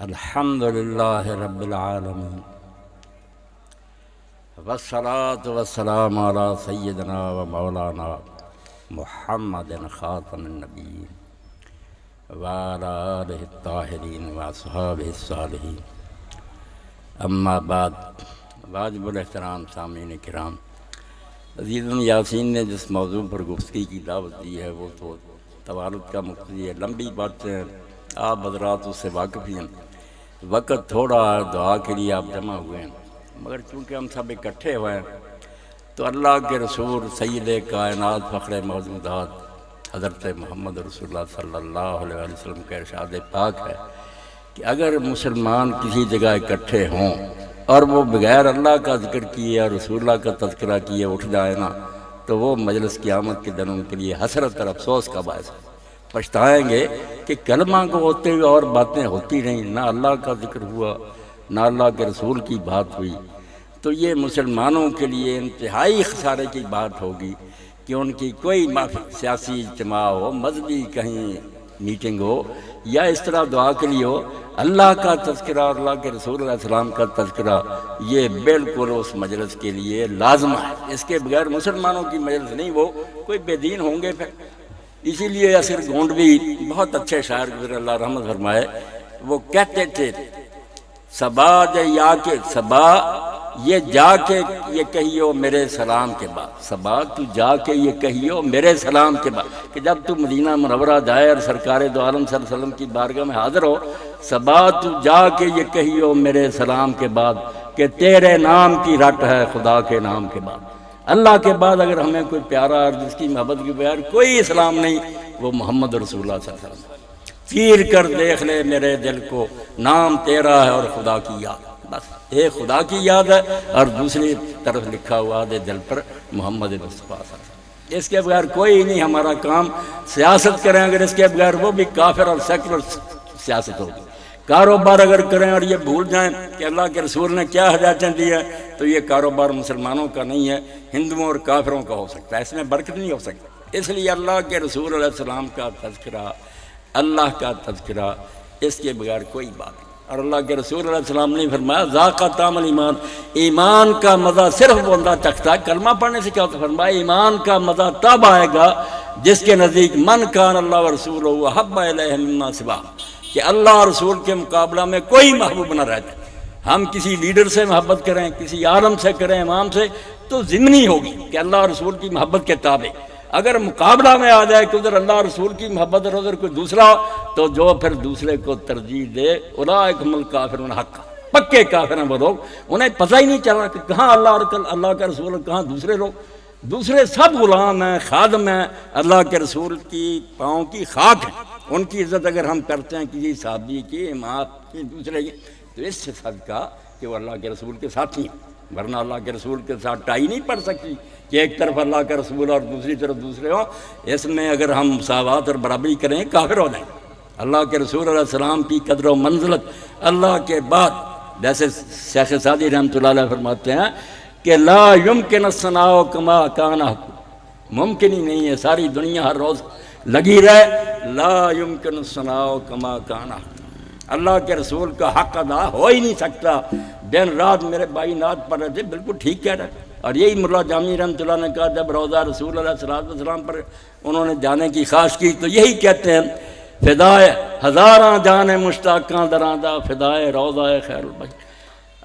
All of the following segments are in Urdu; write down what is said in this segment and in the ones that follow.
الحمد للہ رب العالمین والصلاة والسلام علی سیدنا و مولانا محمد خاتم النبیین وعلی آلہ الطاہرین و اصحابہ الصالحین، اما بعد۔ واجب الاحترام سامعین کرام، عزیز یاسین نے جس موضوع پر گفتگی کی دعوت دی ہے وہ تو توالد کا مقتضی ہے، لمبی باتیں ہیں، آپ حضرات اس سے واقف ہیں۔ وقت تھوڑا دعا کے لیے آپ جمع ہوئے ہیں، مگر چونکہ ہم سب اکٹھے ہوئے ہیں تو اللہ کے رسول سید کائنات فخر موجودات حضرت محمد رسول اللہ صلی اللہ علیہ وسلم کا ارشاد پاک ہے کہ اگر مسلمان کسی جگہ اکٹھے ہوں اور وہ بغیر اللہ کا ذکر کیے اور رسول اللہ کا تذکرہ کیے اٹھ جائے نا، تو وہ مجلس قیامت کے دن ان کے لیے حسرت اور افسوس کا باعث ہے۔ پچھتائیں گے کہ کلمہ کو ہوتے ہوئے اور باتیں ہوتی رہیں، نہ اللہ کا ذکر ہوا نہ اللہ کے رسول کی بات ہوئی، تو یہ مسلمانوں کے لیے انتہائی خسارے کی بات ہوگی کہ ان کی کوئی سیاسی اجتماع ہو، مذہبی کہیں میٹنگ ہو یا اس طرح دعا کے لیے ہو، اللہ کا تذکرہ اور اللہ کے رسول علیہ السلام کا تذکرہ یہ بالکل اس مجلس کے لیے لازم ہے۔ اس کے بغیر مسلمانوں کی مجلس نہیں، وہ کوئی بے دین ہوں گے پھر۔ اسی لیے یاسر گونڈوی بہت اچھے شاعر گزر اللہ رحمت فرمائے، وہ کہتے تھے صبا یہ جا کے یہ کہیو میرے سلام کے بعد، صبا تو جا کے یہ کہیو میرے سلام کے بعد، کہ جب تو مدینہ منورہ جائے اور سرکار دو عالم صلی اللہ علیہ وسلم کی بارگاہ میں حاضر ہو، صبا تو جا کے یہ کہیو میرے سلام کے بعد کہ تیرے نام کی رٹ ہے خدا کے نام کے بعد۔ اللہ کے بعد اگر ہمیں کوئی پیارا اور جس کی محبت کے بغیر کوئی اسلام نہیں، وہ محمد رسول اللہ صلی اللہ علیہ وسلم۔ چیر کر دیکھ لے میرے دل کو، نام تیرا ہے اور خدا کی یاد، بس ایک خدا کی یاد ہے اور دوسری طرف لکھا ہوا دے دل پر محمد مصطفیٰ صلی اللہ علیہ وسلم۔ اس کے بغیر کوئی نہیں ہمارا کام۔ سیاست کریں اگر اس کے بغیر، وہ بھی کافر اور سیکولر سیاست ہوگی۔ کاروبار اگر کریں اور یہ بھول جائیں کہ اللہ کے رسول نے کیا ہدایتیں دی ہیں، تو یہ کاروبار مسلمانوں کا نہیں ہے، ہندوؤں اور کافروں کا ہو سکتا ہے، اس میں برکت نہیں ہو سکتی۔ اس لیے اللہ کے رسول علیہ السلام کا تذکرہ، اللہ کا تذکرہ، اس کے بغیر کوئی بات نہیں۔ اور اللہ کے رسول علیہ السلام نے فرمایا ذاق طعم الایمان، ایمان کا مزہ صرف بندہ چکھتا ہے، کلمہ پڑھنے سے کیا ہوتا ہے؟ فرمایا ایمان کا مزہ تب آئے گا جس کے نزدیک من کان اللہ و رسولہ احب الیہ مما سواہ، کہ اللہ اور رسول کے مقابلہ میں کوئی محبوب نہ رہتا۔ ہم کسی لیڈر سے محبت کریں، کسی عالم سے کریں، امام سے، تو ضمنی ہوگی کہ اللہ اور رسول کی محبت کے تابع۔ اگر مقابلہ میں آ جائے کہ ادھر اللہ اور رسول کی محبت اور ادھر کوئی دوسرا ہو، تو جو پھر دوسرے کو ترجیح دے اولئک هم الکافرون حقا، پکے کافر ہیں وہ لوگ، انہیں پتہ ہی نہیں چلا کہ کہاں اللہ کا رسول اور کہاں دوسرے لوگ۔ دوسرے سب غلام ہیں، خادم ہیں، اللہ کے رسول کی پاؤں کی خاک ہیں۔ ان کی عزت اگر ہم کرتے ہیں کسی صحابی کی، امام کی، دوسرے کی، تو اس سے صدقہ کہ وہ اللہ کے رسول کے ساتھی ہیں، ورنہ اللہ کے رسول کے ساتھ ٹائی نہیں پڑ سکتی کہ ایک طرف اللہ کا رسول اور دوسری طرف دوسرے ہوں۔ اس میں اگر ہم مساوات اور برابری کریں کافر ہو جائیں۔ اللہ کے رسول علیہ السلام کی قدر و منزلت اللہ کے بعد، جیسے شیخ سعدی رحمۃ اللہ علیہ فرماتے ہیں کہ لا یمکن الثناء کما کان، ممکن ہی نہیں ہے ساری دنیا ہر روز لگی رہے، لا یمکن الثناء کما کان، اللہ کے رسول کا حق ادا ہو ہی نہیں سکتا۔ دن رات میرے بھائی نعت پڑھ رہے تھے، بالکل ٹھیک کہہ رہے تھے۔ اور یہی ملا جامی رحمۃ اللہ نے کہا جب روضہ رسول علیہ السلام پر انہوں نے جانے کی خواہش کی، تو یہی کہتے ہیں فدائے ہزاراں جان مشتاقاں دراندہ فدائے روضہ خیر البشر،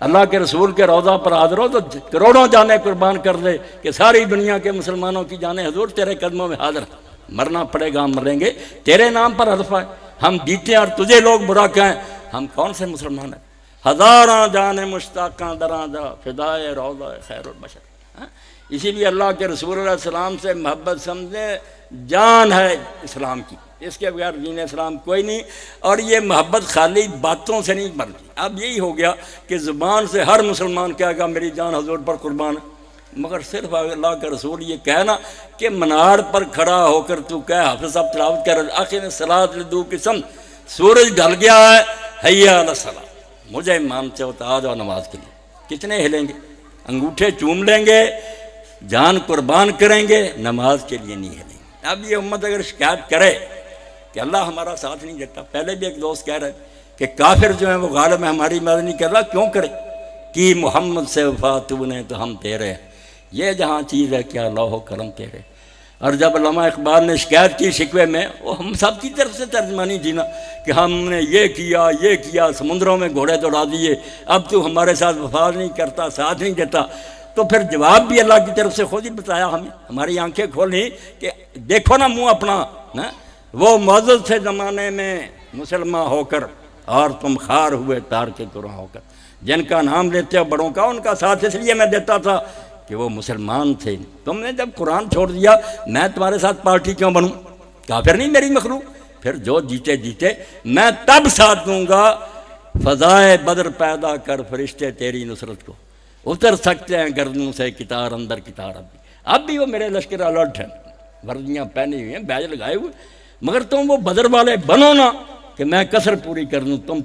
اللہ کے رسول کے روضہ پر حاضر ہو تو کروڑوں جانیں قربان کر دے کہ ساری دنیا کے مسلمانوں کی جانیں حضور تیرے قدموں میں حاضر ہیں، مرنا پڑے گا ہم مریں گے، تیرے نام پر حلف ہے، ہم جیتے ہیں اور تجھے لوگ برا کہیں، ہم کون سے مسلمان ہیں؟ ہزاراں جان مشتاقاں دراندہ فدائے روضہ خیر البشر۔ اسی لیے اللہ کے رسول علیہ السلام سے محبت سمجھے جان ہے اسلام کی، اس کے بغیر دین اسلام کوئی نہیں۔ اور یہ محبت خالی باتوں سے نہیں بنتی۔ اب یہی ہو گیا کہ زبان سے ہر مسلمان کہے گا میری جان حضور پر قربان ہے، مگر صرف اللہ کا رسول یہ کہنا کہ منار پر کھڑا ہو کر تو کہہ حافظ صاحب تلاوت کر آخر صلاۃ لدو قسم، سورج ڈھل گیا ہے، حیا علی الصلاۃ، مجھے امام سے ہوتا آ جاؤ نماز کے لیے، کتنے ہلیں گے؟ انگوٹھے چوم لیں گے، جان قربان کریں گے، نماز کے لیے نہیں ہلیں گے۔ اب یہ امت اگر شکایت کرے کہ اللہ ہمارا ساتھ نہیں دیتا، پہلے بھی ایک دوست کہہ رہے کہ کافر جو ہیں وہ غالب ہے ہماری مدد نہیں کر رہا، کیوں کرے؟ کی محمد سے وفا تو نے تو ہم تیرے ہیں، یہ جہاں چیز ہے کیا لوح و قلم تیرے۔ اور جب علامہ اقبال نے شکایت کی شکوے میں، وہ ہم سب کی طرف سے ترجمانی تھی نا کہ ہم نے یہ کیا، سمندروں میں گھوڑے دوڑا دیے، اب تو ہمارے ساتھ وفا نہیں کرتا، ساتھ نہیں دیتا۔ تو پھر جواب بھی اللہ کی طرف سے خود ہی بتایا ہمیں، ہماری آنکھیں کھولی کہ دیکھو نا منہ اپنا، وہ معزز تھے زمانے میں مسلمان ہو کر، اور تم خار ہوئے تار کے قرآن ہو کر، جن کا نام لیتے ہو بڑوں کا، ان کا ساتھ اس لیے میں دیتا تھا کہ وہ مسلمان تھے۔ تم نے جب قرآن چھوڑ دیا، میں تمہارے ساتھ پارٹی کیوں بنوں؟ کافر نہیں میری مخلوق، پھر جو جیتے میں تب ساتھ دوں گا۔ فضائے بدر پیدا کر فرشتے تیری نصرت کو، اتر سکتے ہیں گردنوں سے کتار اندر کتار۔ اب بھی وہ میرے لشکر الرٹ ہیں، وردیاں پہنی ہوئی ہیں، بیج لگائے ہوئے، مگر تم وہ بدر والے بنو نا کہ میں کسر پوری کر دوں۔ تم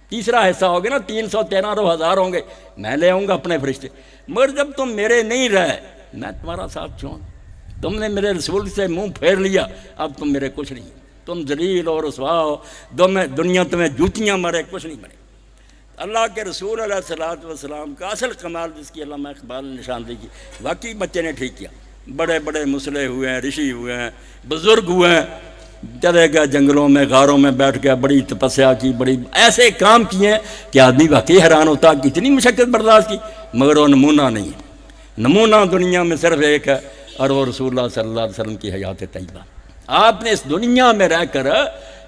تیسرا حصہ ہوگے نا، 313,000 ہوں گے، میں لے آؤں گا اپنے فرشتے، مگر جب تم میرے نہیں رہے میں تمہارا ساتھ چھوڑ، تم نے میرے رسول سے منہ پھیر لیا، اب تم میرے کچھ نہیں، تم ذلیل اور رسوا ہو، دنیا تمہیں جوتیاں مارے، کچھ نہیں بنے۔ اللہ کے رسول علیہ الصلوۃ والسلام کا اصل کمال جس کی علامہ اقبال نے نشاندہی کی، واقعی بچے نے ٹھیک کیا، بڑے بڑے مسلح ہوئے ہیں، رشی ہوئے ہیں، بزرگ ہوئے ہیں، چلے گئے جنگلوں میں، غاروں میں بیٹھ گیا، بڑی تپسیا کی، بڑی ایسے کام کیے ہیں کہ آدمی واقعی حیران ہوتا کہ اتنی مشقت برداشت کی، مگر وہ نمونہ نہیں ہے۔ نمونہ دنیا میں صرف ایک ہے، اور وہ رسول اللہ صلی اللہ علیہ وسلم کی حیات طیبہ۔ آپ نے اس دنیا میں رہ کر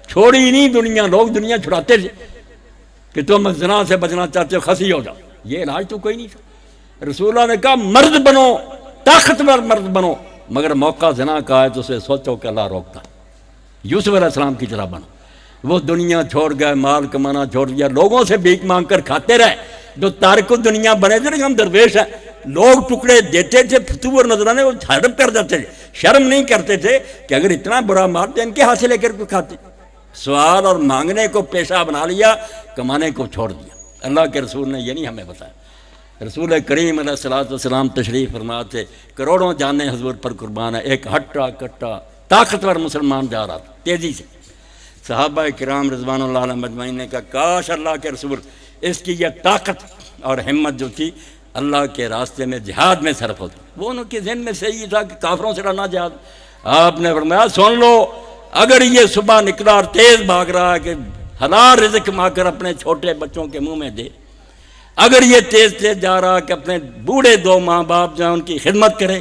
چھوڑی نہیں دنیا، لوگ دنیا چھڑاتے تھے کہ تم زنا سے بچنا چاہتے ہو، خسی ہو جاؤ، یہ علاج تو کوئی نہیں تھا۔ رسول اللہ نے کہا مرد بنو، طاقتور مرد بنو، مگر موقع زنا کا ہے تو اسے سوچو کہ اللہ روکتا ہے۔ یوسف علیہ السلام کی طرح بنو۔ وہ دنیا چھوڑ گئے، مال کمانا چھوڑ دیا، لوگوں سے بھیک مانگ کر کھاتے رہے، جو تارک دنیا بنے تھے نا، ہم درویش ہیں، لوگ ٹکڑے دیتے تھے، فتور نظرانے وہ ہڑپ کر جاتے تھے، شرم نہیں کرتے تھے کہ اگر اتنا برا مال تو ان کے ہاتھ سے لے کر کوئی کھاتے۔ سوال اور مانگنے کو پیشہ بنا لیا، کمانے کو چھوڑ دیا۔ اللہ کے رسول نے یہ نہیں ہمیں بتایا۔ رسول کریم علیہ الصلوۃ والسلام تشریف فرما تھے، کروڑوں جانیں حضور پر قربان ہے، ایک ہٹا کٹا طاقتور مسلمان جا رہا تھا تیزی سے۔ صحابہ کرام رضوان اللہ علیہم اجمعین نے کہا کاش اللہ کے رسول اس کی یہ طاقت اور ہمت جو تھی اللہ کے راستے میں جہاد میں صرف ہوتی۔ وہ ان کے ذہن میں سے یہ تھا کہ کافروں سے لڑنا جہاد۔ آپ نے فرمایا سن لو، اگر یہ صبح نکلا اور تیز بھاگ رہا ہے کہ حلال رزق کما کر اپنے چھوٹے بچوں کے منہ میں دے، اگر یہ تیز جا رہا ہے کہ اپنے بوڑھے 2 ماں باپ جو ہیں ان کی خدمت کرے،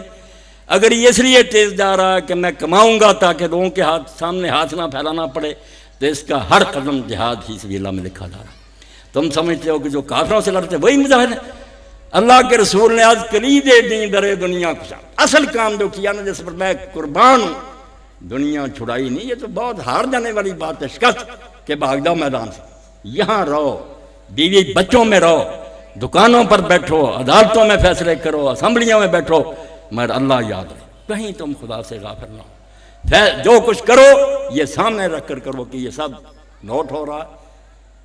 اگر یہ اس لیے تیز جا رہا ہے کہ میں کماؤں گا تاکہ لوگوں کے سامنے ہاتھ نہ پھیلانا پڑے، تو اس کا ہر قدم جہاد ہی سبیل اللہ میں لکھا جا رہا ہے۔ تم سمجھتے ہو کہ جو کافروں سے لڑتے وہی مجاہد ہیں؟ اللہ کے رسول نے آج کلیدے دیں درے دنیا کشا، اصل کام جو کیا نا، جس پر میں قربان ہوں، دنیا چھڑائی نہیں۔ یہ تو بہت ہار جانے والی بات ہے، شکست کہ بھاگ جاؤ میدان سے۔ یہاں رہو، بیوی بچوں میں رہو، دکانوں پر بیٹھو، عدالتوں میں فیصلے کرو، اسمبلیوں میں بیٹھو، مگر اللہ یاد رہے، کہیں تم خدا سے غافل نہ ہو۔ جو کچھ کرو یہ سامنے رکھ کر کرو کہ یہ سب نوٹ ہو رہا ہے،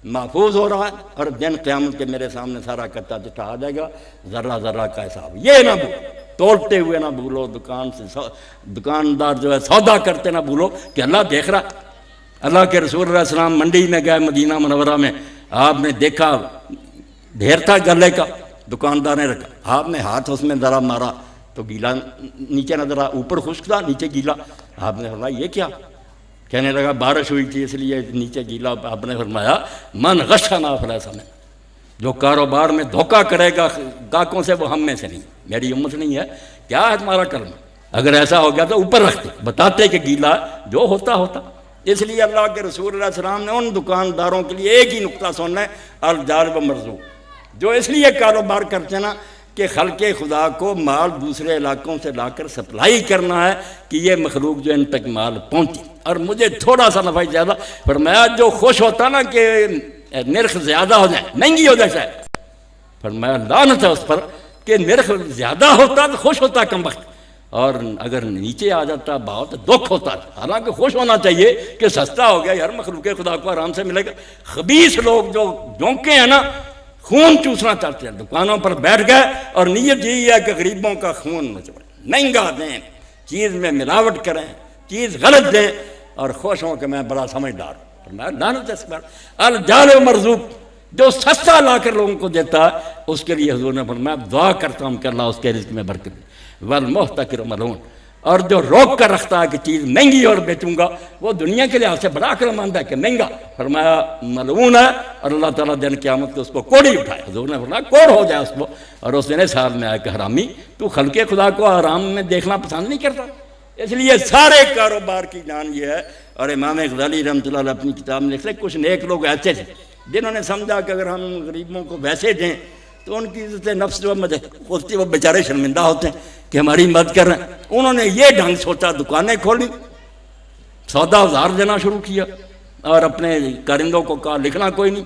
محفوظ ہو رہا ہے، اور دن قیامت کے میرے سامنے سارا کچا چٹا آ جائے گا، ذرہ ذرہ کا حساب۔ یہ نہ بھولو، توڑتے ہوئے نہ بھولو، دکاندار جو ہے سودا کرتے نہ بھولو کہ اللہ دیکھ رہا۔ اللہ کے رسول علیہ السلام منڈی میں گئے مدینہ منورہ میں، آپ نے دیکھا ڈھیر تھا گلے کا، دکاندار نے رکھا، آپ نے ہاتھ اس میں ذرا مارا تو گیلا نیچے نظر آ، اوپر خشک تھا نیچے گیلا۔ آپ نے فرمایا یہ کیا؟ کہنے لگا بارش ہوئی تھی اس لیے نیچے گیلا۔ آپ نے فرمایا من غشنا فلیس منا، جو کاروبار میں دھوکہ کرے گا گاہکوں سے وہ ہم میں سے نہیں، میری امت نہیں ہے۔ کیا ہے تمہارا کرم؟ اگر ایسا ہو گیا تو اوپر رکھتے، بتاتے کہ گیلا جو ہوتا ہوتا۔ اس لیے اللہ کے رسول علیہ السلام نے ان دکانداروں کے لیے ایک ہی نقطہ سننا ہے، الجالب مرزوق، جو اس لیے کاروبار کرتے نا کہ خلق خدا کو مال دوسرے علاقوں سے لا کر سپلائی کرنا ہے کہ یہ مخلوق جو ان تک مال پہنچے اور مجھے تھوڑا سا نفع زیادہ۔ فرمایا جو خوش ہوتا نا کہ نرخ زیادہ ہو جائے، مہنگی ہو جائے شاید، فرمایا لعنت ہے اس پر کہ نرخ زیادہ ہوتا تو خوش ہوتا کم وقت، اور اگر نیچے آ جاتا بہت دکھ ہوتا۔ حالانکہ خوش ہونا چاہیے کہ سستا ہو گیا یار، مخلوق خدا کو آرام سے ملے گا۔ خبیث لوگ جو جونکے ہیں نا، خون چوسنا چاہتے ہیں، دکانوں پر بیٹھ گئے اور نیت یہی ہے کہ غریبوں کا خون نچوڑیں، مہنگا دیں، چیز میں ملاوٹ کریں، چیز غلط دیں، اور خوش ہوں کہ میں بڑا سمجھدار ہوں۔ فرمایا لعنت اس پر، الجار مرزوق، جو سستا لا کر لوگوں کو دیتا ہے اس کے لیے حضور نے فرمایا دعا کرتا ہوں کہ اللہ اس کے رزق میں برکت دے، والمحتکر ملعون، اور جو روک کر رکھتا ہے کہ چیز مہنگی اور بیچوں گا وہ دنیا کے لحاظ سے بڑا عقلمند ہے کہ مہنگا، فرمایا ملعون ہے، اور اللہ تعالیٰ دن قیامت کو اس کو کوڑی اٹھائے، حضور نے فرمایا کوڑ ہو جائے اس کو، اور اس دن سال میں آیا کہ حرامی تو خلق خدا کو آرام میں دیکھنا پسند نہیں کرتا، اس لیے سارے کاروبار کی جان یہ ہے۔ اور امام غزالی رحمۃ اللہ علیہ اپنی کتاب میں لکھ رہے کچھ نیک لوگ ایسے تھے جنہوں نے سمجھا کہ اگر ہم غریبوں کو ویسے دیں تو ان کی عزت نفس جو ہوتی وہ بیچارے شرمندہ ہوتے ہیں کہ ہماری مدد کر رہے ہیں، انہوں نے یہ ڈھنگ سوچا، دکانیں کھولی، سودا ازار دینا شروع کیا، اور اپنے کارندوں کو کہا لکھنا کوئی نہیں،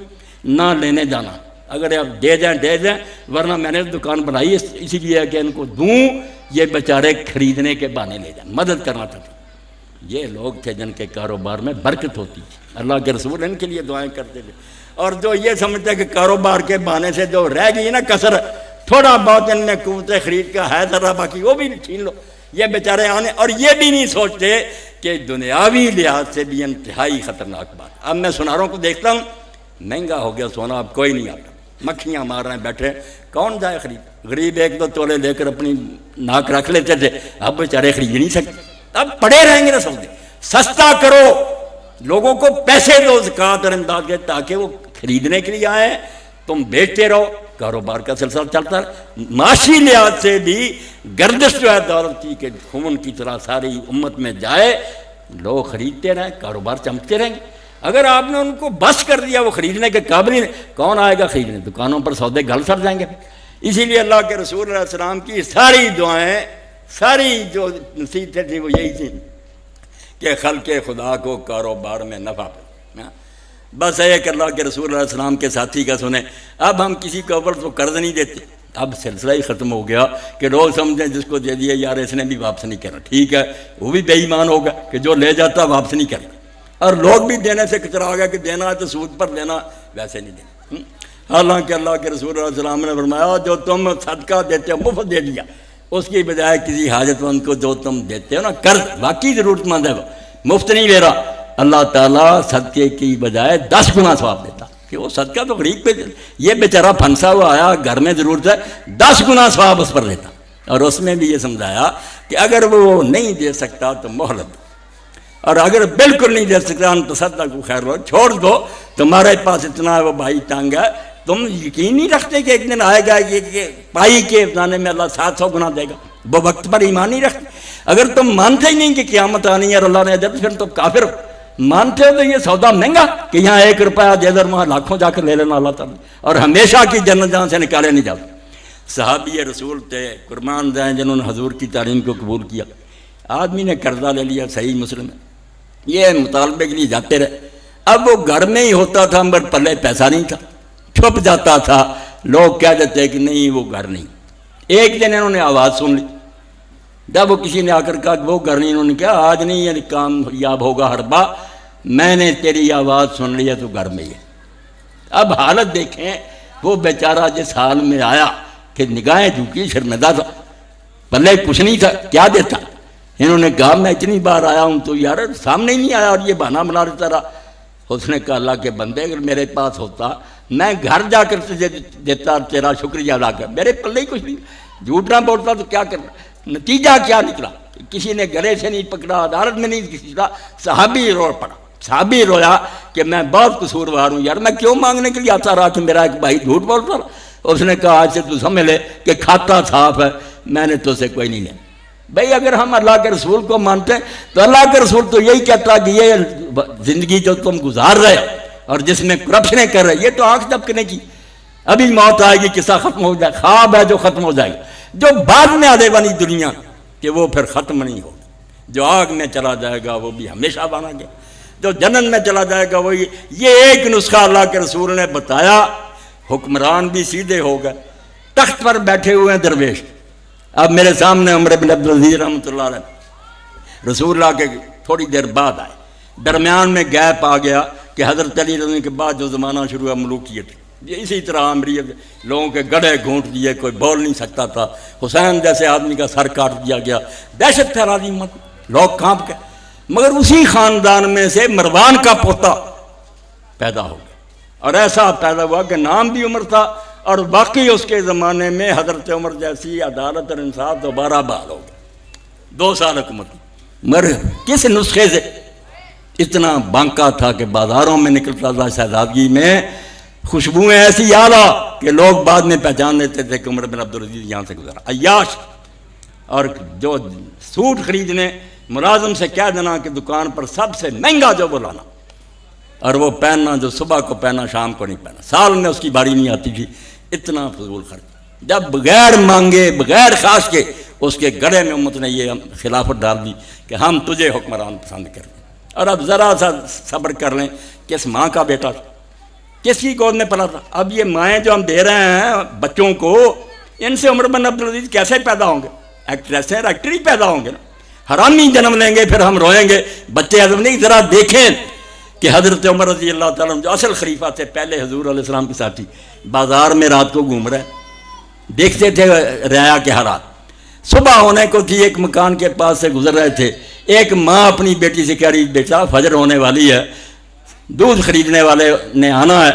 نہ لینے جانا، اگر آپ دے دیں ورنہ میں نے دکان بنائی اسی لیے کہ ان کو دوں، یہ بیچارے خریدنے کے بہانے لے جائیں، مدد کرنا چاہتے۔ یہ لوگ تھے جن کے کاروبار میں برکت ہوتی تھی، اللہ کے رسول ان کے لیے دعائیں کرتے تھے۔ اور جو یہ سمجھتے کہ کاروبار کے بہانے سے جو رہ گئی نا کسر، تھوڑا بہت ان میں قوت خرید کا ہے ذرا، باقی وہ بھی چھین لو، یہ بیچارے آنے، اور یہ بھی نہیں سوچتے کہ دنیاوی لحاظ سے بھی انتہائی خطرناک بات۔ اب میں سوناروں کو دیکھتا ہوں، مہنگا ہو گیا سونا، اب کوئی نہیں آتا، مکھیاں مار رہے ہیں بیٹھے، کون جائے خرید؟ غریب ایک دو تولے لے کر اپنی ناک رکھ لیتے تھے، اب بیچارے خرید نہیں سکتے، اب پڑے رہیں گے نا سودے۔ سستا کرو، لوگوں کو پیسے دو زکوٰۃ اور امداد کے، تاکہ وہ خریدنے کے لیے آئیں، تم بیچتے رہو، کاروبار کا سلسلہ چلتا ہے۔ معاشی لحاظ سے بھی گردش جو ہے دولت کی کہ خون کی طرح ساری امت میں جائے، لوگ خریدتے رہیں، کاروبار چمکتے رہیں گے۔ اگر آپ نے ان کو بس کر دیا، وہ خریدنے کے قابل ہی نہیں، کون آئے گا خریدنے؟ دکانوں پر سودے گھل سڑ جائیں گے۔ اسی لیے اللہ کے رسول علیہ السلام کی ساری دعائیں، ساری جو نصیحتیں تھیں وہ یہی تھیں کہ خلق خدا کو کاروبار میں نفع پہ، بس ہے کہ اللہ کے رسول علیہ السلام کے ساتھی کا سنیں۔ اب ہم کسی کو اول تو قرض نہیں دیتے، اب سلسلہ ہی ختم ہو گیا کہ لوگ سمجھیں جس کو دے دیا یار اس نے بھی واپس نہیں کرنا، ٹھیک ہے وہ بھی بے ایمان ہوگا کہ جو لے جاتا واپس نہیں کرنا، اور لوگ بھی دینے سے کچرا گیا کہ دینا ہے تو سود پر دینا، ویسے نہیں دینا۔ حالانکہ اللہ کے رسول علیہ السلام نے فرمایا جو تم صدقہ دیتے ہو مفت دے دیا، اس کی بجائے کسی حاجت مند کو جو تم دیتے ہو نا قرض، واقعی ضرورت مند ہے وہ، مفت نہیں لے رہا، اللہ تعالیٰ صدقے کی بجائے 10 گنا ثواب دیتا، کہ وہ صدقہ تو غریب پہ، یہ بیچارہ پھنسا ہوا آیا گھر میں ضرورت ہے، 10 گنا ثواب اس پر دیتا۔ اور اس میں بھی یہ سمجھایا کہ اگر وہ نہیں دے سکتا تو مہلت دو، اور اگر بالکل نہیں دے سکتا تو تصدق کو خیر ہو، چھوڑ دو، تمہارے پاس اتنا ہے وہ بھائی تنگ ہے، تم یقین نہیں رکھتے کہ ایک دن آئے گا کہ پائی کے افزانے میں اللہ 700 گنا دے گا، وہ وقت پر ایمان نہیں رکھتے۔ اگر تم مانتے ہی نہیں کہ قیامت آنی ہے اور اللہ نے دے تو پھر تم کافر ہو۔ مانتے ہو تو یہ سودا مہنگا کہ یہاں 1 روپیہ دے در وہاں لاکھوں جا کر لے لینا اللہ تعالیٰ، اور ہمیشہ کی جنت جہاں سے نکالے نہیں جاتے۔ صحابی رسول تھے قربان جائیں جنہوں نے حضور کی تعلیم کو قبول کیا، آدمی نے قرضہ لے لیا، صحیح مسلم ہے، یہ مطالبے کے لیے جاتے رہے، اب وہ گھر میں ہی ہوتا تھا مگر پلے پیسہ نہیں تھا، چھپ جاتا تھا، لوگ کہہ دیتے کہ نہیں وہ گھر نہیں۔ ایک دن انہوں نے آواز سن لی، جب وہ کسی نے آ کر کہا کہ وہ گھر نہیں، انہوں نے کہا آج نہیں یہ کام یاب ہوگا ہربا، میں نے تیری آواز سن لی ہے تو گھر میں ہی ہے۔ اب حالت دیکھیں، وہ بیچارہ جس حال میں آیا کہ نگاہیں جھکی، شرمندہ تھا، پلے کچھ نہیں تھا، کیا دیتا؟ انہوں نے کہا میں اتنی بار آیا ہوں تو یار سامنے ہی نہیں آیا اور یہ بہانہ بنا دیتا رہا۔ اس نے کہا اللہ کے بندے اگر میرے پاس ہوتا میں گھر جا کر تجھے دیتا، تیرا شکریہ ادا کر، میرے پلے ہی کچھ نہیں، جھوٹ نہ بولتا تو کیا کرنا؟ نتیجہ کیا نکلا؟ کسی نے گلے سے نہیں پکڑا، عدالت میں نہیں کسی کا، صحابی رو پڑا، صحابی رویا کہ میں بہت قصوروار ہوں یار، میں کیوں مانگنے کے لیے آتا رہا کہ میرا ایک بھائی جھوٹ بولتا رہا۔ اس نے کہا آج سے تو سمجھ لے کہ کھاتا صاف ہے، میں نے تو سے کوئی نہیں لیا۔ بھئی اگر ہم اللہ کے رسول کو مانتے ہیں تو اللہ کے رسول تو یہی کہتا کہ یہ زندگی جو تم گزار رہے اور جس میں کرپشنیں کر رہے، یہ تو آنکھ دبکنے کی، ابھی موت آئے گی، قصہ ختم ہو جائے، خواب ہے جو ختم ہو جائے گا، جو بعد میں آنے والی دنیا کہ وہ پھر ختم نہیں ہوگی، جو آگ میں چلا جائے گا وہ بھی ہمیشہ بنا گیا، جو جنت میں چلا جائے گا وہ یہ ایک نسخہ اللہ کے رسول نے بتایا۔ حکمران بھی سیدھے ہو گئے، تخت پر بیٹھے ہوئے ہیں درویش۔ اب میرے سامنے عمر بن عبدالعزیز رحمۃ اللہ علیہ رسول اللہ کے تھوڑی دیر بعد آئے، درمیان میں گیپ آ گیا کہ حضرت علی رضی اللہ عنہ کے بعد جو زمانہ شروع ہوا ملوکیت، اسی طرح امریت لوگوں کے گڑھے گھونٹ دیے، کوئی بول نہیں سکتا تھا، حسین جیسے آدمی کا سر کاٹ دیا گیا، دہشت پھیلا دی مت، لوگ کانپ گئے۔ مگر اسی خاندان میں سے مروان کا پوتا پیدا ہو گیا، اور ایسا پیدا ہوا کہ نام بھی عمر تھا، اور باقی اس کے زمانے میں حضرت عمر جیسی عدالت اور انصاف دوبارہ بحال ہو گیا، 2 سال حکومت کی۔ مگر کس نسخے سے؟ اتنا بانکا تھا کہ بازاروں میں نکلتا تھا شہزادگی میں خوشبوئیں ایسی اعلیٰ کہ لوگ بعد میں پہچان لیتے تھے کہ عمر بن عبدالعزیز یہاں سے گزرا۔ عیاش، اور جو سوٹ خریدنے ملازم سے کہہ دینا کہ دکان پر سب سے مہنگا جو وہ لانا، اور وہ پہننا جو صبح کو پہنا شام کو نہیں پہنا، سال میں اس کی باری نہیں آتی تھی، اتنا فضول خرچ۔ جب بغیر مانگے بغیر خواہش کے اس کے گڑے میں امت نے یہ خلافت ڈال دی کہ ہم تجھے حکمران پسند کریں۔ اور اب ذرا سا صبر کر لیں، کس ماں کا بیٹا تھا، کس کی گود میں پلا تھا؟ اب یہ مائیں جو ہم دے رہے ہیں بچوں کو، ان سے عمر بن عبدالعزیز کیسے پیدا ہوں گے؟ ایکٹریس ہیں، ایکٹر ہی پیدا ہوں گے نا، حرامی جنم لیں گے، پھر ہم روئیں گے بچے عزم نہیں۔ ذرا دیکھیں کہ حضرت عمر رضی اللہ تعالیٰ عنہ جو اصل خلیفہ تھے، پہلے حضور علیہ السلام کے ساتھی، بازار میں رات کو گھوم رہے، دیکھتے تھے رعایا کے حالات۔ صبح ہونے کو تھی، ایک مکان کے پاس سے گزر رہے تھے، ایک ماں اپنی بیٹی سے کہہ رہی، بیٹا فجر ہونے والی ہے، دودھ خریدنے والے نے آنا ہے،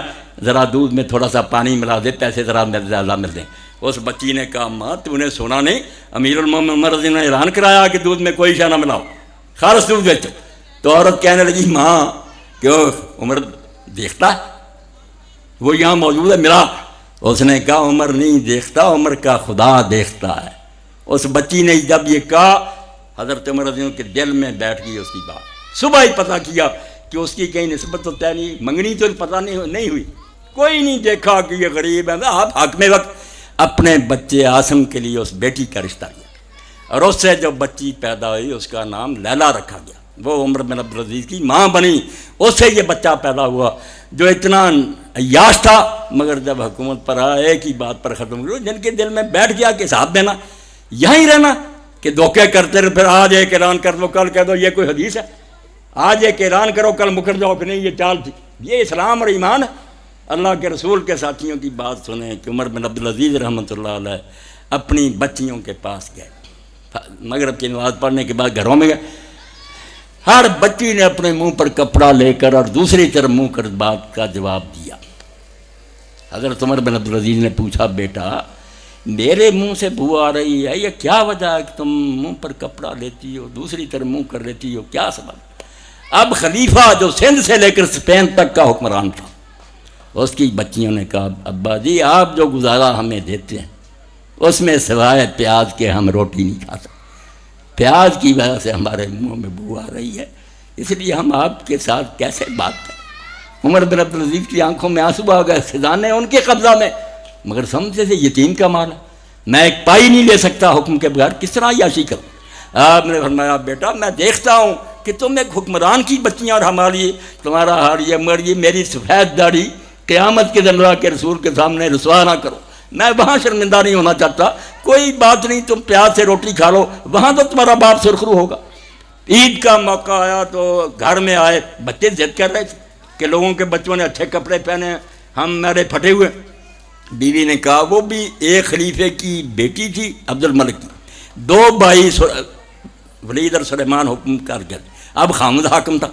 ذرا دودھ میں تھوڑا سا پانی ملا دے، پیسے ذرا زیادہ مل دیں۔ اس بچی نے کہا، ماں تو نے سنا نہیں، امیر المومنین عمر رضی اللہ عنہ نے اعلان کرایا کہ دودھ میں کوئی شے نہ ملاؤ، خالص دودھ بیچو۔ تو عورت کہنے لگی، ماں کیوں عمر دیکھتا ہے، وہ یہاں موجود ہے ملا۔ اس نے کہا، عمر نہیں دیکھتا، عمر کا خدا دیکھتا ہے۔ اس بچی نے جب یہ کہا، حضرت عمر رضی اللہ عنہ کے دل میں بیٹھ گئی اس کی بات۔ صبح ہی پتہ کیا کہ اس کی کہیں نسبت تو طے نہیں، منگنی تو پتہ نہیں ہوئی، کوئی نہیں دیکھا کہ یہ غریب ہے۔ آپ حاکم وقت اپنے بچے عاصم کے لیے اس بیٹی کا رشتہ کیا، اور اس سے جو بچی پیدا ہوئی اس کا نام لیلا رکھا گیا، وہ عمر بن عبدالعزیز کی ماں بنی، اس سے یہ بچہ پیدا ہوا جو اتنا عیاش تھا، مگر جب حکومت پر آیا ایک ہی بات پر ختم کرو، جن کے دل میں بیٹھ گیا کہ حساب دینا، یہیں رہنا، کہ دھوکے کرتے رہے، پھر آج ایک اعلان کر دو، کل کہہ دو یہ کوئی حدیث ہے، آج ایک اعلان کرو کل مکر جاؤ کہ نہیں یہ چال تھی۔ یہ اسلام اور ایمان ہے۔ اللہ کے رسول کے ساتھیوں کی بات سنیں کہ عمر بن عبدالعزیز رحمۃ اللہ علیہ اپنی بچیوں کے پاس گئے، مغرب کی نماز پڑھنے کے بعد گھروں میں گئے، ہر بچی نے اپنے منہ پر کپڑا لے کر اور دوسری طرف منہ کر بات کا جواب دیا۔ حضرت عمر بن عبدالعزیز نے پوچھا، بیٹا میرے منہ سے بو آ رہی ہے، یہ کیا وجہ ہے کہ تم منہ پر کپڑا لیتی ہو، دوسری طرف منہ کر لیتی ہو، کیا سبب؟ اب خلیفہ جو سندھ سے لے کر اسپین تک کا حکمران تھا، اس کی بچیوں نے کہا، ابا جی آپ جو گزارا ہمیں دیتے ہیں اس میں سوائے پیاز کے ہم روٹی نہیں کھا سکتے، پیاز کی وجہ سے ہمارے منہ میں بو آ رہی ہے، اس لیے ہم آپ کے ساتھ کیسے بات کریں۔ عمر بن عبدالعزیز کی آنکھوں میں آنسو آ گئے، خزانے ان کے قبضہ میں، مگر سمجھے سے یتیم کا مال ہے، میں ایک پائی نہیں لے سکتا حکم کے بغیر، کس طرح عیاشی کروں؟ آپ نے فرمایا، بیٹا میں دیکھتا ہوں کہ تم ایک حکمران کی بچیاں اور ہماری تمہارا حال یہ، مگر یہ میری سفید داڑھی قیامت کے دن اللہ کے رسول کے سامنے رسوا نہ کرو، میں وہاں شرمندہ نہیں ہونا چاہتا، کوئی بات نہیں تم پیاز سے روٹی کھا لو، وہاں تو تمہارا باپ سرخرو ہوگا۔ عید کا موقع آیا تو گھر میں آئے، بچے ضد کر رہے تھے کہ لوگوں کے بچوں نے اچھے کپڑے پہنے ہیں، ہم میرے پھٹے ہوئے۔ بیوی نے کہا، وہ بھی ایک خلیفے کی بیٹی تھی عبد الملک کی، 2 بھائی ولید اور سلیمان حکم کر گئے، اب خامد حاکم تھا۔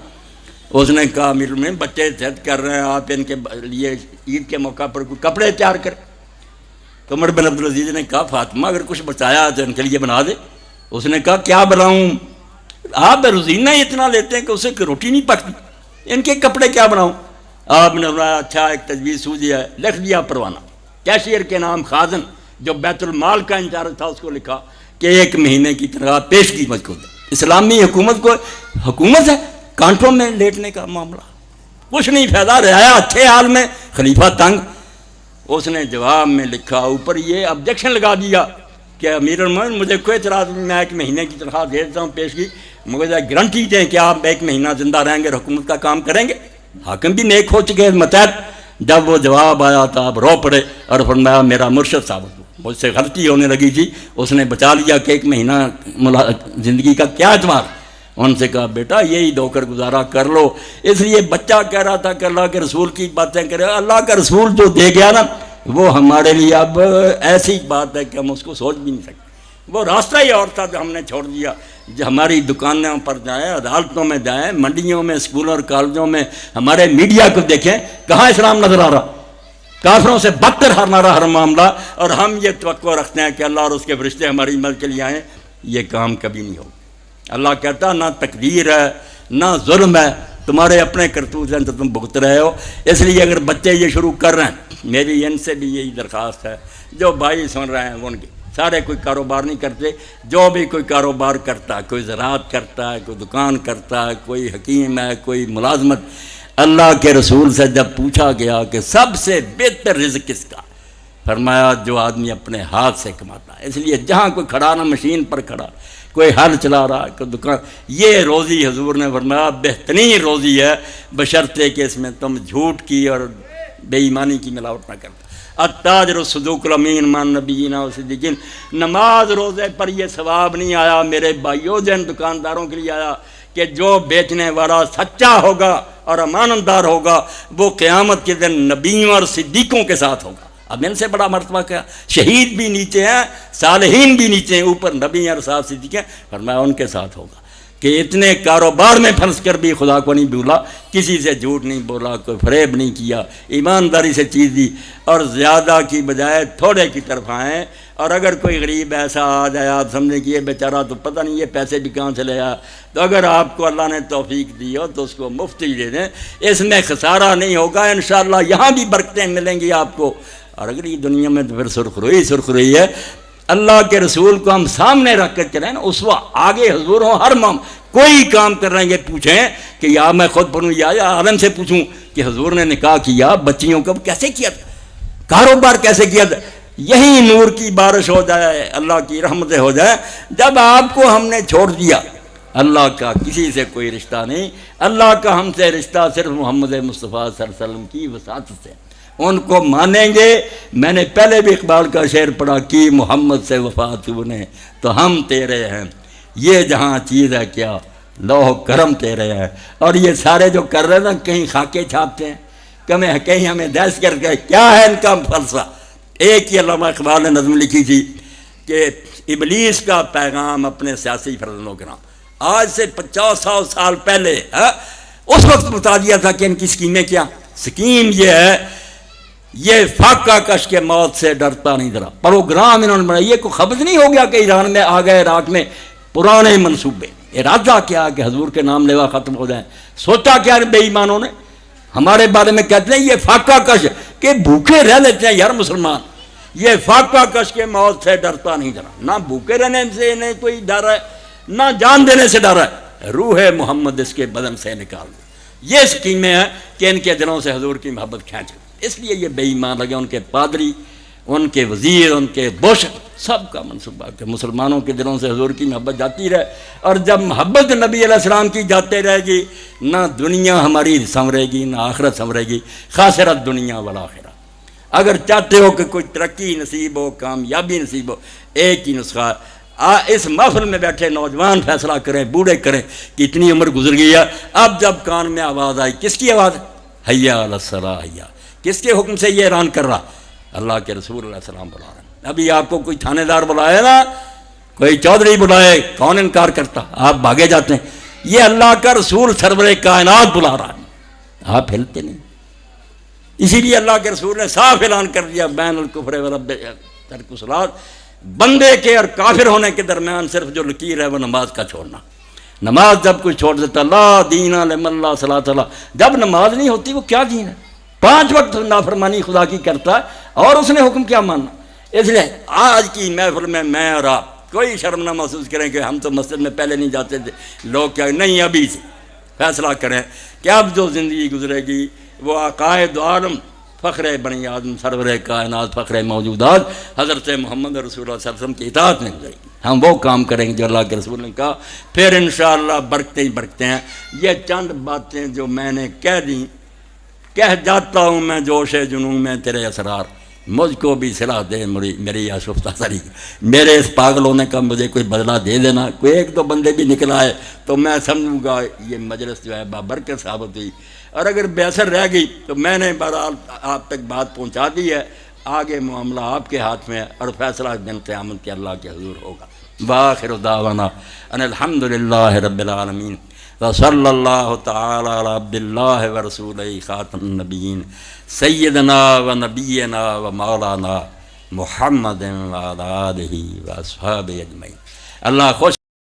اس نے کہا، امیر میں بچے ضد کر رہے ہیں، آپ ان کے لیے عید کے موقع پر کوئی کپڑے تیار کریں۔ تو عمر بن عبدالعزیز نے کہا، فاطمہ اگر کچھ بچایا تو ان کے لیے بنا دے۔ اس نے کہا، کیا بناؤں؟ آپ روزینہ ہی اتنا لیتے ہیں کہ اسے روٹی نہیں پکتی، ان کے کپڑے کیا بناؤں؟ آپ نے بنایا، اچھا ایک تجویز سوچی ہے، لکھ دیا پروانہ، کیشیئر کے نام خازن جو بیت المال کا انچارج تھا اس کو لکھا کہ 1 مہینے کی تنخواہ پیش کی مجھ کو دے۔ اسلامی حکومت کو حکومت ہے، کانٹوں میں لیٹنے کا معاملہ، کچھ نہیں فائدہ، رعایا اچھے حال میں، خلیفہ تنگ۔ اس نے جواب میں لکھا اوپر یہ آبجیکشن لگا دیا کہ امیر المومنین مجھے کوئی اعتراض نہیں، میں 1 مہینے کی تنخواہ دے دیتا ہوں پیش کی، مجھے گارنٹی دیں کہ آپ 1 مہینہ زندہ رہیں گے اور حکومت کا کام کریں گے۔ حاکم بھی نیک ہو چکے متحد۔ جب وہ جواب آیا تھا اب رو پڑے اور فرمایا، میرا مرشد صاحب مجھ سے غلطی ہونے لگی تھی، اس نے بچا لیا کہ 1 مہینہ زندگی کا کیا اعتبار۔ ان سے کہا، بیٹا یہی دو کر گزارا کر لو۔ اس لیے بچہ کہہ رہا تھا کہ اللہ کے رسول کی باتیں کرے، اللہ کا رسول جو دے گیا نا وہ ہمارے لیے اب ایسی بات ہے کہ ہم اس کو سوچ بھی نہیں سکتے، وہ راستہ ہی اور تھا جو ہم نے چھوڑ دیا۔ ہماری دکانوں پر جائیں، عدالتوں میں جائیں، منڈیوں میں، اسکولوں اور کالجوں میں، ہمارے میڈیا کو دیکھیں، کہاں اسلام نظر آ رہا؟ کافروں سے بدتر ہمارا ہر معاملہ، اور ہم یہ توقع رکھتے ہیں کہ اللہ اور اس کے فرشتے ہماری مدد کے لیے آئیں. یہ کام کبھی نہیں ہوگا. اللہ کہتا نہ تقدیر ہے نہ ظلم ہے، تمہارے اپنے کرتوت ہیں تو تم بھگت رہے ہو. اس لیے اگر بچے یہ شروع کر رہے ہیں، میری ان سے بھی یہی درخواست ہے، جو بھائی سن رہے ہیں ان کے سارے کوئی کاروبار نہیں کرتے، جو بھی کوئی کاروبار کرتا ہے، کوئی زراعت کرتا ہے، کوئی دکان کرتا ہے، کوئی حکیم ہے، کوئی ملازمت، اللہ کے رسول سے جب پوچھا گیا کہ سب سے بہتر رزق کس کا، فرمایا جو آدمی اپنے ہاتھ سے کماتا ہے. اس لیے جہاں کوئی کھڑا نہ مشین پر کھڑا، کوئی ہل چلا رہا ہے، کوئی دکان، یہ روزی حضور نے فرمایا بہترین روزی ہے، بشرطے کہ اس میں تم جھوٹ کی اور بے ایمانی کی ملاوٹ نہ کرتا. التاجر الصدوق الامین من نبیین و صدیقین. نماز روزے پر یہ ثواب نہیں آیا میرے بھائیوں، جن دکانداروں کے لیے آیا کہ جو بیچنے والا سچا ہوگا اور امانت دار ہوگا وہ قیامت کے دن نبیوں اور صدیقوں کے ساتھ ہوگا. اب ان سے بڑا مرتبہ کیا؟ شہید بھی نیچے ہیں، صالحین بھی نیچے ہیں، اوپر نبی اور ساتھ صدیق ہیں. فرمایا ان کے ساتھ ہوگا کہ اتنے کاروبار میں پھنس کر بھی خدا کو نہیں بھولا، کسی سے جھوٹ نہیں بولا، کوئی فریب نہیں کیا، ایمانداری سے چیز دی، اور زیادہ کی بجائے تھوڑے کی طرف آئیں. اور اگر کوئی غریب ایسا آ جائے آپ سمجھیں کہ یہ بیچارہ تو پتہ نہیں یہ پیسے بھی کہاں سے لے آیا، تو اگر آپ کو اللہ نے توفیق دی ہو تو اس کو مفت ہی دے دیں، اس میں خسارہ نہیں ہوگا. انشاءاللہ یہاں بھی برکتیں ملیں گی آپ کو، اور اگلی دنیا میں تو پھر سرخ روئی ہے. اللہ کے رسول کو ہم سامنے رکھ کر چلیں نا، اس وقت آگے حضور ہوں، ہر کوئی کام کر رہے ہیں پوچھیں کہ یا میں خود پڑھوں یا عالم سے پوچھوں کہ حضور نے نکاح کیا بچیوں کا کیسے کیا تھا، کاروبار کیسے کیا تھا. یہی نور کی بارش ہو جائے، اللہ کی رحمتیں ہو جائے. جب آپ کو ہم نے چھوڑ دیا، اللہ کا کسی سے کوئی رشتہ نہیں، اللہ کا ہم سے رشتہ صرف محمد مصطفیٰ صلی اللہ علیہ وسلم کی وساطت سے، ان کو مانیں گے. میں نے پہلے بھی اقبال کا شعر پڑھا کہ محمد سے وفا تو نے تو ہم تیرے ہیں، یہ جہاں چیز ہے کیا لوح کرم تیرے ہیں. اور یہ سارے جو کر رہے ہیں نا، کہیں خاکے چھاپتے ہیں، کہیں ہمیں دہش کر کے، کیا ہے ان کا فلسفہ؟ ایک ہی علامہ اقبال نے نظم لکھی تھی کہ ابلیس کا پیغام اپنے سیاسی فرزندوں کے نام. آج سے 50 سال پہلے اس وقت بتا دیا تھا کہ ان کی سکیمیں کیا. سکیم یہ ہے، یہ فاقہ کش کے موت سے ڈرتا نہیں ذرا پروگرام انہوں نے بنایا. یہ کوئی خبر نہیں ہو گیا کہ ایران میں آ گئے، عراق میں پرانے منصوبے، ارادہ کیا کہ حضور کے نام لیوا ختم ہو جائیں. سوچا کیا بے ایمانوں نے؟ ہمارے بارے میں کہتے ہیں یہ فاقہ کش کہ بھوکے رہ لیتے ہیں یار مسلمان. یہ فاقہ کش کے موت سے ڈرتا نہیں ذرا، نہ بھوکے رہنے سے نہیں کوئی ڈر ہے، نہ جان دینے سے ڈر ہے. روح محمد اس کے بدن سے نکال دو. یہ سکیمیں ہیں کہ ان کے دلوں سے حضور کی محبت کھینچ. اس لیے یہ بے ایمان لگے، ان کے پادری، ان کے وزیر، ان کے بش، سب کا منصوبہ کہ مسلمانوں کے دلوں سے حضور کی محبت جاتی رہے. اور جب محبت نبی علیہ السلام کی جاتے رہے گی، نہ دنیا ہماری سنورے گی نہ آخرت سنورے گی. خاسرت دنیا والآخرہ. اگر چاہتے ہو کہ کوئی ترقی نصیب ہو، کامیابی نصیب ہو، ایک ہی نسخہ. اس محفل میں بیٹھے نوجوان فیصلہ کریں، بوڑھے کریں کہ اتنی عمر گزر گئی ہے. اب جب کان میں آواز آئی، کس کی آواز؟ حیا علی الصلاۃ. حیا کس کے حکم سے یہ اعلان کر رہا؟ اللہ کے رسول علیہ السلام بلا رہے ہیں. ابھی آپ کو کوئی تھانے دار بلائے نا، کوئی چودھری بلائے، کون انکار کرتا؟ آپ بھاگے جاتے ہیں. یہ اللہ کا رسول سرور کائنات بلا رہا ہے، آپ ہلتے نہیں. اسی لیے اللہ کے رسول نے صاف اعلان کر دیا، بین الکفر ورب ترک الصلاۃ، بندے کے اور کافر ہونے کے درمیان صرف جو لکیر ہے وہ نماز کا چھوڑنا. نماز جب کوئی چھوڑ دیتا، لا دین لمن لا صلاۃ لہ، جب نماز نہیں ہوتی وہ کیا دین ہے؟ 5 وقت نافرمانی خدا کی کرتا ہے اور اس نے حکم کیا ماننا. اس لیے آج کی محفل میں اور آپ کوئی شرم نہ محسوس کریں کہ ہم تو مسجد میں پہلے نہیں جاتے تھے، لوگ کیا نہیں. ابھی سے فیصلہ کریں کہ اب جو زندگی گزرے گی وہ عقائد عالم، فخر بنی آدم، سرور کائنات، فخر موجودات حضرت محمد رسول اللہ صلی اللہ علیہ وسلم کی اطاعت میں گزرے گی. ہم وہ کام کریں گے جو اللہ کے رسول نے کہا، پھر انشاءاللہ برکتیں ہی برکتیں ہیں. یہ چند باتیں جو میں نے کہہ دیں، کہہ جاتا ہوں میں جوش جنون میں تیرے اسرار، مجھ کو بھی صلاح دے میری آشفتہ سری. میرے اس پاگل ہونے کا مجھے کوئی بدلہ دے دینا. کوئی 1-2 بندے بھی نکل آئے تو میں سمجھوں گا یہ مجلس جو ہے بابرکت ثابت ہوئی. اور اگر بے اثر رہ گئی تو میں نے بہرحال آپ تک بات پہنچا دی ہے. آگے معاملہ آپ کے ہاتھ میں ہے اور فیصلہ دن قیامت کے اللہ کے حضور ہوگا. وآخر دعوانا ان الحمد للہ رب العالمین وصلی اللہ تعالی علی عبد اللہ ورسولہ خاتم النبیین سیدنا و نبینا و مولانا محمد وعلی آلہ و اصحابہ اجمعین۔ اللہ خوش